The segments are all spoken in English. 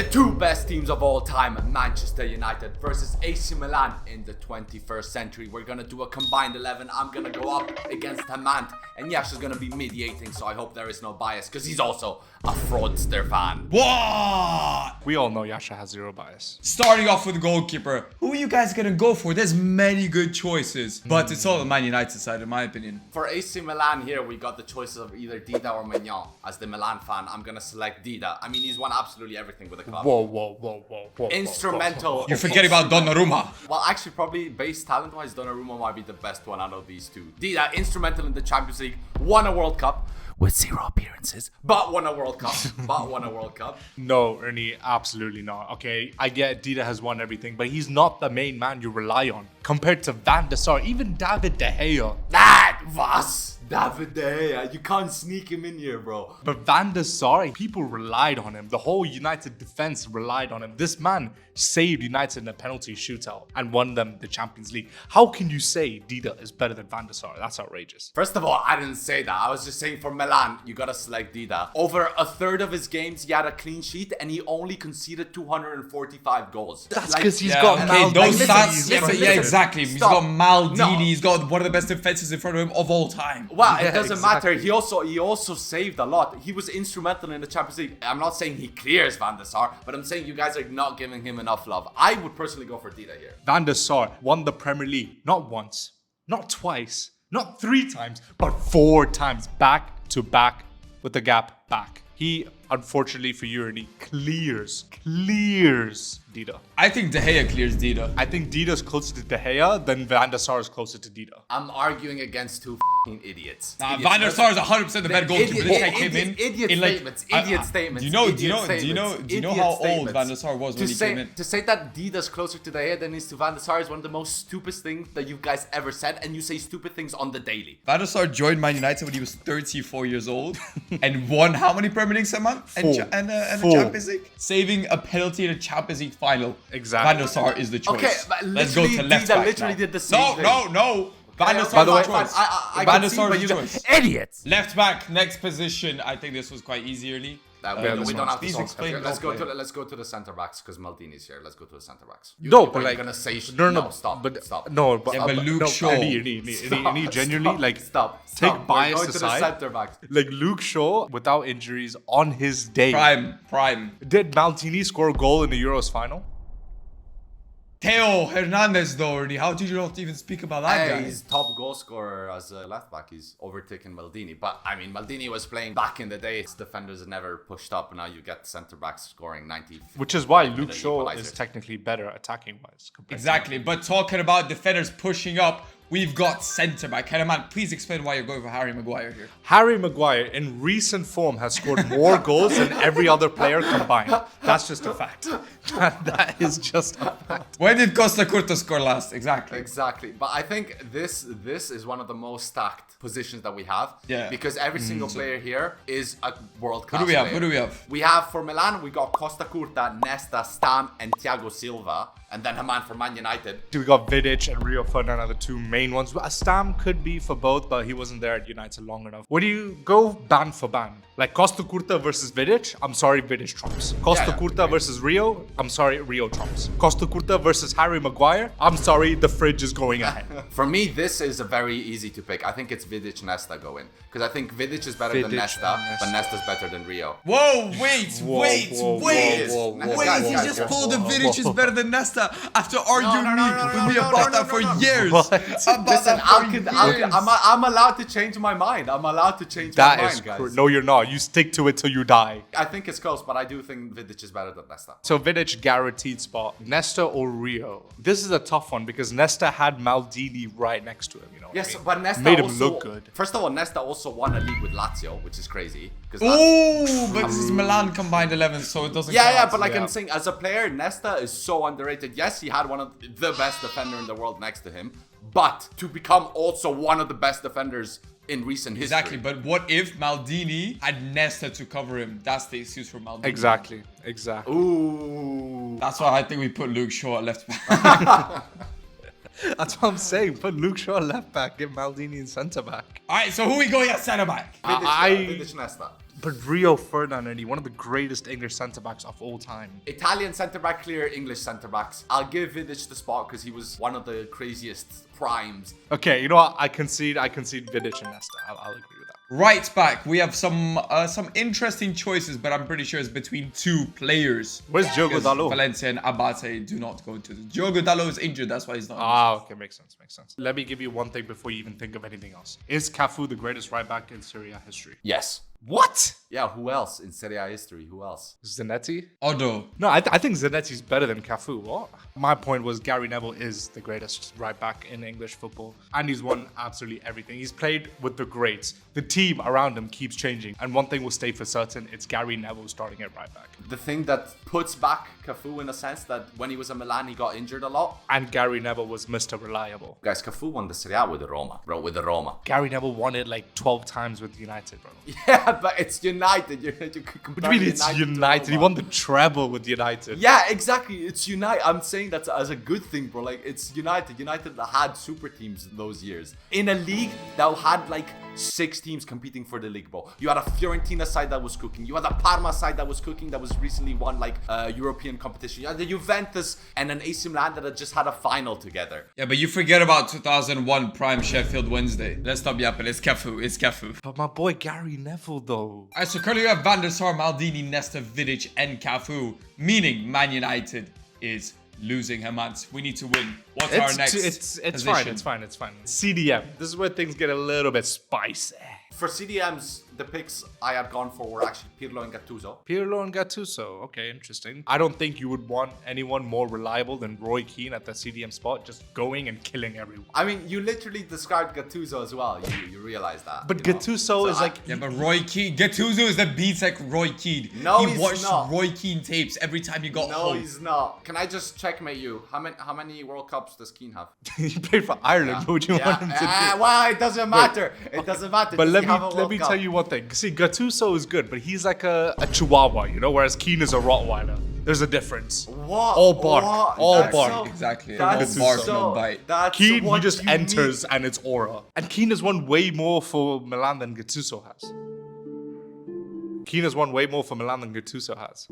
The two best teams of all time, Manchester United versus AC Milan in the 21st century. We're gonna do a combined 11. I'm gonna go up against Hamant, and Yasha's gonna be mediating, so I hope there is no bias, because he's also a fraudster fan. What? We all know Yasha has zero bias. Starting off with goalkeeper. Who are you guys gonna go for? There's many good choices, but it's all the Man United side, in my opinion. For AC Milan here, we got the choices of either Dida or Maignan. As the Milan fan, I'm gonna select Dida. I mean, he's won absolutely everything with the club. Whoa. Instrumental. You're forgetting about Donnarumma. Well, actually, probably base talent-wise, Donnarumma might be the best one out of these two. Dida, instrumental in the Champions League, won a World Cup with 0 appearances, but won a World Cup. No, Ernie, absolutely not. Okay, I get Dida has won everything, but he's not the main man you rely on. Compared to Van der Sar, even David De Gea. That was David De Gea. You can't sneak him in here, bro. But Van der Sar, people relied on him. The whole United defense relied on him. This man saved United in a penalty shootout and won them the Champions League. How can you say Dida is better than Van der Sar? That's outrageous. First of all, I didn't say that. I was just saying for Milan, you gotta select Dida. Over a third of his games, he had a clean sheet, and he only conceded 245 goals. That's because he's got okay, those Maldini. stats. Listen, Yeah, exactly. He's got Maldini. No. He's got one of the best defenses in front of him of all time. Well, it Yeah, doesn't exactly. matter. He also saved a lot. He was instrumental in the Champions League. I'm not saying he clears Van der Sar, but I'm saying you guys are not giving him enough love. I would personally go for Dida here. Van der Sar won the Premier League not once, not twice, not 3 times, but 4 times back to back with the gap back. He, unfortunately for you, Ernie, clears Dida. I think De Gea clears Dida. I think Dida's closer to De Gea than Van der Sar is closer to Dida. I'm arguing against two idiots. Nah, Idiots. Van der Sar is 100% the better goalkeeper. This guy came in Idiot in like statements. Idiot statements. Do you know Idiot how old statements. Van der Sar was when he came in? To say that Dida's closer to De Gea than is to Van der Sar is one of the most stupid things that you guys ever said, and you say stupid things on the daily. Van der Sar joined Man United when he was 34 years old and won how many Premier Leagues a month? And a Champions League? Saving a penalty in a Champions League final. Exactly. Van der Sar is the choice. Okay, but Let's go to literally, left Dida back literally now. did the same thing. No. Van der Okay, Sar by the is way- the choice. I Van can der see, Sar but is you the guys, choice. idiots. Left back, next position. I think this was quite easy early. We this don't have to Please talk. explain Let's go role-play. let's go to the center backs because Maldini's here. Let's go to the center backs. No, You're but like gonna say no, stop. No, but Yeah, but Luke Shaw. Ernie, genuinely, like stop. take We're bias going to the aside. center backs. Like Luke Shaw, without injuries, on his day, Prime. did Maldini score a goal in the Euros final? Theo Hernandez, though, already. How did you not even speak about that guy? He's top goal scorer as a left back. He's overtaken Maldini. But I mean, Maldini was playing back in the day. His defenders never pushed up. Now you get center backs scoring 90. Which is why Luke minute Shaw equalizer. is technically better attacking wise. Exactly, but talking about defenders pushing up, we've got centre back. Henneman, please explain why you're going for Harry Maguire here. Harry Maguire, in recent form, has scored more goals than every other player combined. That's just a fact. That is just a fact. When did Costa Curta score last? Exactly. But I think this is one of the most stacked positions that we have. Yeah. Because every single player here is a world class. Who do we have? We have for Milan, we got Costa Curta, Nesta, Stam, and Thiago Silva. And then Haman for Man United. We got Vidic and Rio Ferdinand are the 2 main ones. Stam could be for both, but he wasn't there at United long enough. What do you go band for band? Like Costa Curta versus Vidic? I'm sorry, Vidic trumps. Costa Curta versus Rio? I'm sorry, Rio trumps. Costa Curta versus Harry Maguire? I'm sorry, the fridge is going ahead. For me, this is a very easy to pick. I think it's Vidic Nesta go in. Because I think Vidic is better than Vidic Nesta, and Nesta. but Nesta's better than Rio. Whoa, wait! Whoa, He just pulled the Vidic is better than Nesta after arguing with me no, about no, that for no, no. years. Listen, I'm allowed to change my mind. I'm allowed to change my mind, guys. No, you're not. You stick to it till you die. I think it's close, but I do think Vidic is better than Nesta. So Vidic guaranteed spot. Nesta or Rio? This is a tough one because Nesta had Maldini right next to him. You know. what I Yes, mean? but Nesta made him also, look good. First of all, Nesta also won a league with Lazio, which is crazy. Ooh, but this is Milan combined 11, so it doesn't count. Yeah, but like I'm saying, as a player, Nesta is so underrated. Yes, he had one of the best defender in the world next to him, but to become also one of the best defenders in recent history. Exactly, but what if Maldini had Nesta to cover him? That's the excuse for Maldini. Exactly. Ooh. That's why I think we put Luke Shaw at left back. That's what I'm saying. Put Luke Shaw left back, give Maldini in centre back. Alright, so who we going at centre back? Vidic Nesta. But Rio Ferdinand, one of the greatest English centre-backs of all time. Italian centre-back clear, English centre-backs. I'll give Vidic the spot because he was one of the craziest primes. Okay, you know what? I concede Vidic and Nesta. I'll agree with that. Right back, we have some interesting choices, but I'm pretty sure it's between two players. Where's Diogo Because Dalot? Valencia and Abate do not go into the... Diogo Dalot is injured, that's why he's not. Okay, makes sense. Let me give you one thing before you even think of anything else. Is Cafu the greatest right back in Serie A history? Yes. What? Yeah, who else in Serie A history? Who else? Zanetti? Odo. No, I think Zanetti's better than Cafu. What? My point was Gary Neville is the greatest right back in English football. And he's won absolutely everything. He's played with the greats. The team around him keeps changing. And one thing will stay for certain, it's Gary Neville starting at right back. The thing that puts back Cafu in a sense that when he was at Milan, he got injured a lot. And Gary Neville was Mr. Reliable. Guys, Cafu won the Serie A with the Roma, bro, with the Roma. Gary Neville won it like 12 times with United, bro. Yeah, but it's United. You could What compare do you mean it's to United? He Roma. won the treble with United. Yeah, exactly. It's United. I'm saying that as a good thing, bro. Like, it's United. United had super teams those years. In a league that had like 6 teams competing for the league, bro. You had a Fiorentina side that was cooking. You had a Parma side that was cooking that was recently won like European competition. You had the Juventus and an AC Milan that had just had a final together. Yeah, but you forget about 2001 Prime Sheffield Wednesday. Let's not be up, it's Cafu. It's Cafu. But my boy Gary Neville, though. Alright, so currently we have Van der Sar, Maldini, Nesta, Vidic, and Cafu, meaning Man United is losing Hermans. We need to win. What's our next It's position? fine. CDM. This is where things get a little bit spicy. For CDMs, the picks I had gone for were actually Pirlo and Gattuso. Pirlo and Gattuso. Okay, interesting. I don't think you would want anyone more reliable than Roy Keane at the CDM spot, just going and killing everyone. I mean, you literally described Gattuso as well. You realize that. But you know? Gattuso is like... Yeah, but Roy Keane, Gattuso is the beats like Roy Keane. No, he he's watched not. Roy Keane tapes every time you got No, home. he's not. Can I just checkmate you? How many World Cups does Keane have? he played for Ireland. What would you want him to do? Well, it doesn't matter. It doesn't matter. But Does let he have a me World Cup? tell you one thing. See, Gattuso is good, but he's like a chihuahua, you know, whereas Keane is a Rottweiler. There's a difference. What? All bark. What? All That's bark. so- Exactly. That's No bark, so- no bite. That's Keane, he what just you enters need. and it's aura. And Keane has won way more for Milan than Gattuso has. Keane has won way more for Milan than Gattuso has.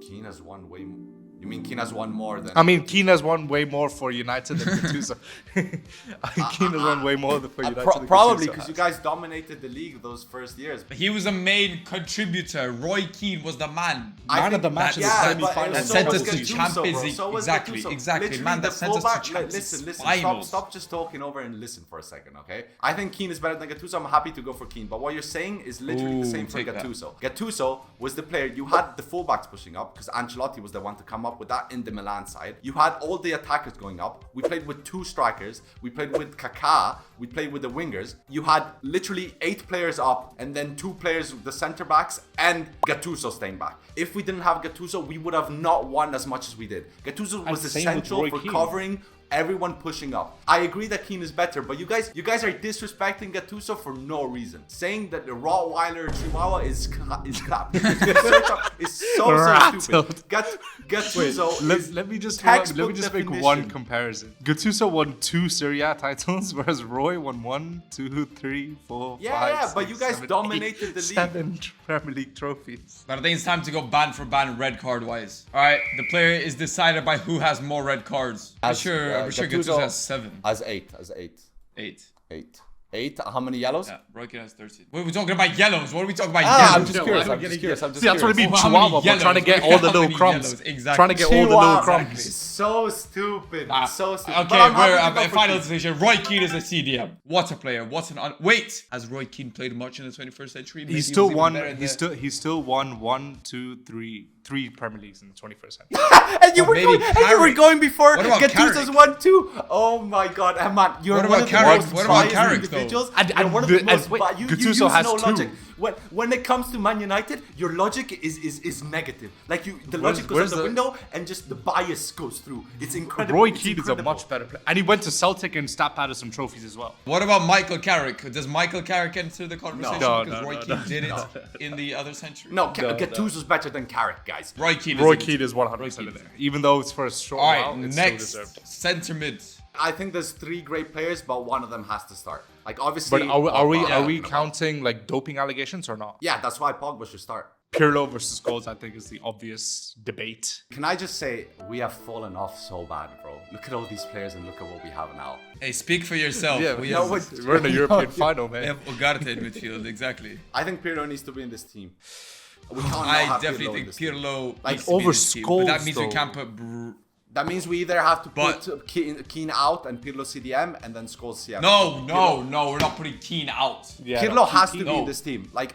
Keane has won way more. You mean Keane has won more than... I mean, Keane has won way more for United than Gattuso. Keane has won way more for United than probably Gattuso because has. you guys dominated the league those first years. He was a main contributor. Roy Keane was the man. Man of the match in the semi-finals. That sent was us to Gattuso, Champions bro. League. So was Exactly, Gattuso. exactly. Literally, Man, the that sent us to fullback- Champions Listen, Finals. stop just talking over and listen for a second, okay? I think Keane is better than Gattuso. I'm happy to go for Keane. But what you're saying is literally the Ooh, same for take that. Gattuso. Gattuso was the player. You had the fullbacks pushing up because Ancelotti was the one to come up with that in the Milan side. You had all the attackers going up. We played with 2 strikers. We played with Kaká. We played with the wingers. You had literally 8 players up and then 2 players, the center backs, and Gattuso staying back. If we didn't have Gattuso, we would have not won as much as we did. Gattuso was same with essential Roy for Keane. covering everyone pushing up. I agree that Keane is better, but you guys are disrespecting Gattuso for no reason. Saying that the Rottweiler or Chihuahua is crap. It's so stupid. Gattuso is Let me just textbook make definition. one comparison. Gattuso won 2 Serie A titles, whereas Roy won 1, 2, 3, 4, Yeah, 5, yeah, but 6, you guys 7, dominated 8, the league. 7 Premier League trophies. But I think it's time to go ban for ban, red card wise. Alright, the player is decided by who has more red cards. I'm sure Gattuso has 7. As 8. 8. 8. How many yellows? Yeah, Roy Keane has 13. Wait, we're talking about yellows. What are we talking about? I'm yellows? just curious. I'm just curious. See, that's what I mean, Oh, how many Chihuahua, but yellows? trying to get all the How little many crumbs. yellows? Exactly. Trying to get all the little crumbs. It's so stupid. Ah, So stupid. Okay, But I'm happy we're to go at for final Keane. decision. Roy Keane is a CDM. What a player. Wait! Has Roy Keane played much in the 21st century? Maybe He was still even won. better in the- He still won 1, 2, 3 Premier Leagues in the 21st century. And you Or were maybe going, Carrick. before What about Gattuso's Carrick? 1 2. Oh my god, man, you're What one about of the Carrick? most What about biased Carrick, though? individuals. And You're one of the the- most and wait, biased. You Gattuso use has no 2. logic. When it comes to Man United, your logic is negative. Like the logic goes out where's the the- window and just the bias goes through. It's incredible. Roy It's Keane is a incredible. much better player. And he went to Celtic and Stat Patterson trophies as well. What about Michael Carrick? Does Michael Carrick enter the conversation? No, because no, Roy no, Keane no, did it in the other century. No, Gattuso's better than Carrick, guys. Roy Keane Roy is Keane is 100% in there. Even though it's for a short Alright, while, it's next still deserved. centre mid. I think there's 3 great players, but one of them has to start. Like obviously. But are we Pogba- counting like doping allegations or not? Yeah, that's why Pogba should start. Pirlo versus Scholes, I think, is the obvious debate. Can I just say we have fallen off so bad, bro? Look at all these players and look at what we have now. Hey, speak for yourself. We're in the European final, We man. have Ugarte in midfield, exactly. I think Pirlo needs to be in this team. We can't not I have definitely Pirlo in think this team. Pirlo Like, needs to be in over this team, but that Scholes, means we though. can't put. That means we either have to But- put Keane out and Pirlo CDM and then Scholes CM. No, we're not putting Keane out. Yeah, Pirlo no, has to be no. in this team. Like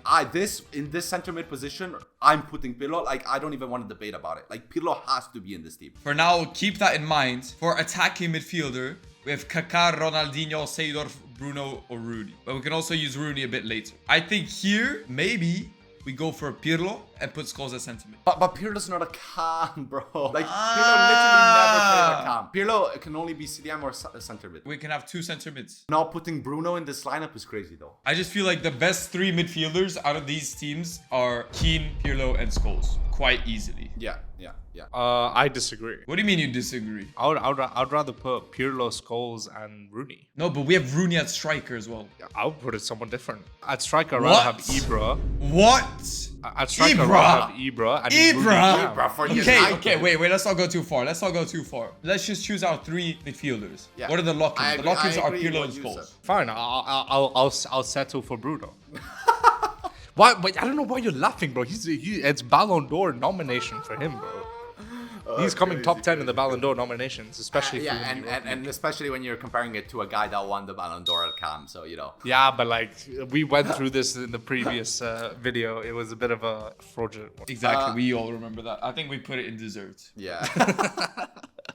in this center mid position, I'm putting Pirlo. Like I don't even want to debate about it. Like Pirlo has to be in this team. For now, keep that in mind. For attacking midfielder, we have Kaká, Ronaldinho, Seedorf, Bruno, or Rooney. But we can also use Rooney a bit later. I think here, maybe we go for Pirlo and put Scholes as centre mid. But Pirlo's not a cam, bro. Like Pirlo literally never played a cam. Pirlo can only be CDM or center mid. We can have two centre mids. Now putting Bruno in this lineup is crazy though. I just feel like the best three midfielders out of these teams are Keane, Pirlo, and Scholes. Quite easily. Yeah. I disagree. What do you mean you disagree? I'd rather put Pirlo, Scholes, and Rooney. No, but we have Rooney at striker as well. I would put it someone different. At striker, I'd rather have What? Ibra. What? At striker, I'd Ibra? rather have Ibra. And Rooney Ibra? jam. For Okay, United. wait, let's not go too far. Let's just choose our three midfielders. Yeah. What are the lock-ins? I The agree- lock-ins I are agree Pirlo what and you Scholes. said. Fine, I'll settle for Bruno. Why? But I don't know why you're laughing, bro. It's Ballon d'Or nomination for him, bro. He's coming top 10 in the Ballon d'Or nominations, especially Yeah, if you and especially when you're comparing it to a guy that won the Ballon d'Or at Cam, so you know. Yeah, but like we went through this in the previous video. It was a bit of a fraudulent one. Exactly, we all remember that. I think we put it in dessert. Yeah.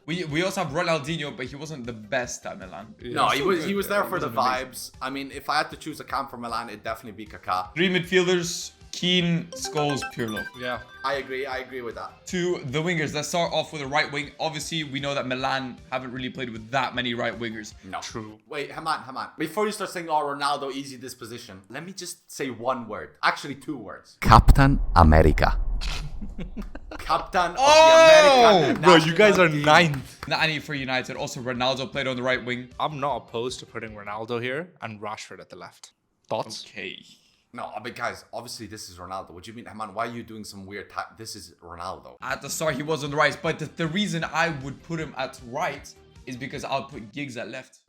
We also have Ronaldinho, but he wasn't the best at Milan. No, he was there for the wasn't amazing. vibes. I mean, if I had to choose a Cam for Milan, it'd definitely be Kaká. Three midfielders, Keane, Scholes, Pirlo. Yeah. I agree with that. To the wingers, let's start off with a right wing. Obviously, we know that Milan haven't really played with that many right wingers. No. True. Wait, Haman. Before you start saying, oh, Ronaldo, easy this position, let me just say one word. Actually, two words. Captain America. Captain of the American Bro, you guys national are team. ninth. Nani for United. Also, Ronaldo played on the right wing. I'm not opposed to putting Ronaldo here and Rashford at the left. Thoughts? Okay. No, but guys, obviously this is Ronaldo. What do you mean, Haman? Why are you doing some weird This is Ronaldo. At the start, he was on the right, but the reason I would put him at right is because I'll put Giggs at left.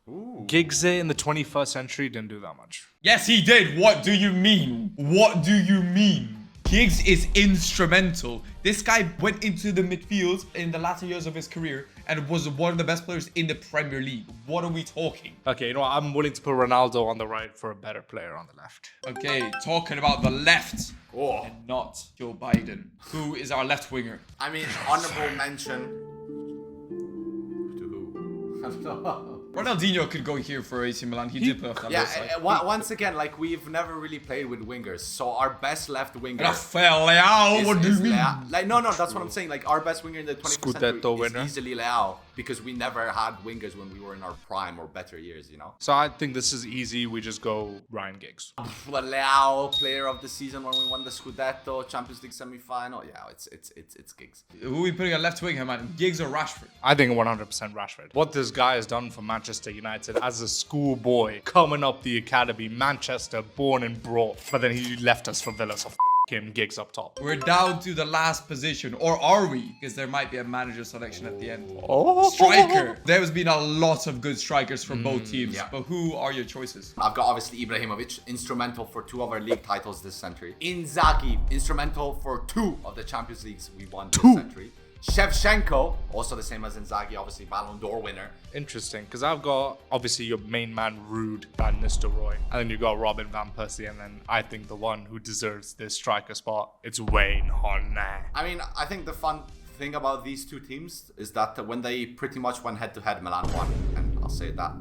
Giggs in the 21st century didn't do that much. Yes, he did. What do you mean? What do you mean? Giggs is instrumental. This guy went into the midfield in the latter years of his career and was one of the best players in the Premier League. What are we talking? Okay, you know what? I'm willing to put Ronaldo on the right for a better player on the left. Okay, talking about the left Oh. and not Joe Biden. Who is our left winger? I mean, honorable mention to who? I don't know. Ronaldinho could go here for AC Milan. He did play off that Yeah, left side. once again, like we've never really played with wingers, so our best left winger. Rafael Leao, what do you is mean? Leao. Like no, that's what I'm saying. Like our best winger in the 21st century Scudetto is winner. easily Leao because we never had wingers when we were in our prime or better years, you know. So I think this is easy. We just go Ryan Giggs. But Leao, player of the season when we won the Scudetto, Champions League semi-final. Yeah, it's Giggs. Who are we putting at left wing, man? Giggs or Rashford? I think 100% Rashford. What this guy has done for Manchester United as a schoolboy, coming up the academy, Manchester, born and brought. But then he left us for Villa, so him, Giggs up top. We're down to the last position, or are we? Because there might be a manager selection at the end. Oh, Striker. There's been a lot of good strikers from both teams, yeah. but who are your choices? I've got obviously Ibrahimovic, instrumental for 2 of our league titles this century. Inzaghi, instrumental for 2 of the Champions Leagues we won this century. Shevchenko, also the same as Inzaghi, obviously Ballon d'Or winner. Interesting, because I've got obviously your main man Rude Van Nistelrooy, and then you got Robin van Persie, and then I think the one who deserves this striker spot, it's Wayne Honnay. I mean, I think the fun thing about these two teams is that when they pretty much went head-to-head, Milan won, and I'll say that.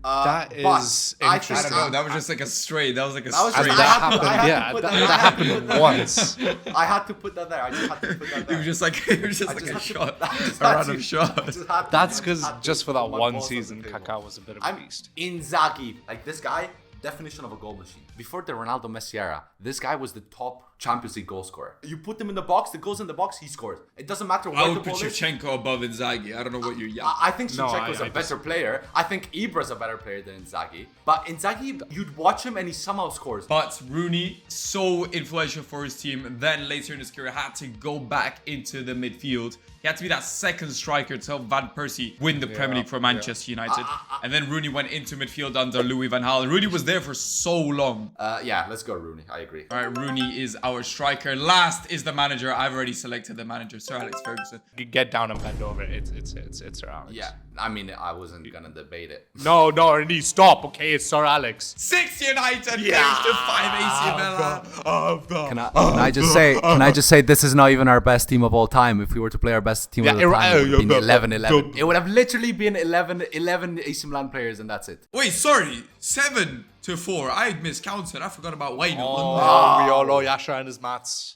That but is I interesting. I don't know. That was just like a stray. That was like a That was stray. just- That I had to- happened, I had to yeah. put That, that- I that had to put happened that- once. I had to put that there. I just had to put that It there. was just like it was just I like just a had to- shot, I just a had random to- shot. I just had to- That's I because had to just for put that my one balls on the season, table. Kaká was a bit of a I'm beast. Inzaghi, like this guy, definition of a goal machine. Before the Ronaldo Messi era, This guy was the top Champions League goal scorer. You put him in the box, the goals in the box, he scores. It doesn't matter I where the would put ball is. Shevchenko above Inzaghi. I don't know what you're. I think No, Shevchenko's I a better player. I think Ibra's a better player than Inzaghi. But Inzaghi, you'd watch him and he somehow scores. But Rooney, so influential for his team, then later in his career had to go back into the midfield. He had to be that second striker to help Van Persie win the Premier League for Manchester United. And then Rooney went into midfield under Louis van Gaal. Rooney was there for so long. Yeah, let's go Rooney. I agree. All right, Rooney is our striker. Last is the manager. I've already selected the manager, Sir Alex Ferguson. Get down and bend over. It's Sir Alex. Yeah, I mean, I wasn't gonna debate it. No, Ernie, stop. Okay, it's Sir Alex. 6 United, thanks to 5 AC Milan. Can I just say this is not even our best team of all time. If we were to play our best team of all time, it would have been 11-11. It would have literally been 11 AC Milan players and that's it. Wait, sorry. 7-4. I miscounted. I forgot about Wayne. We all know Yasha and his maths.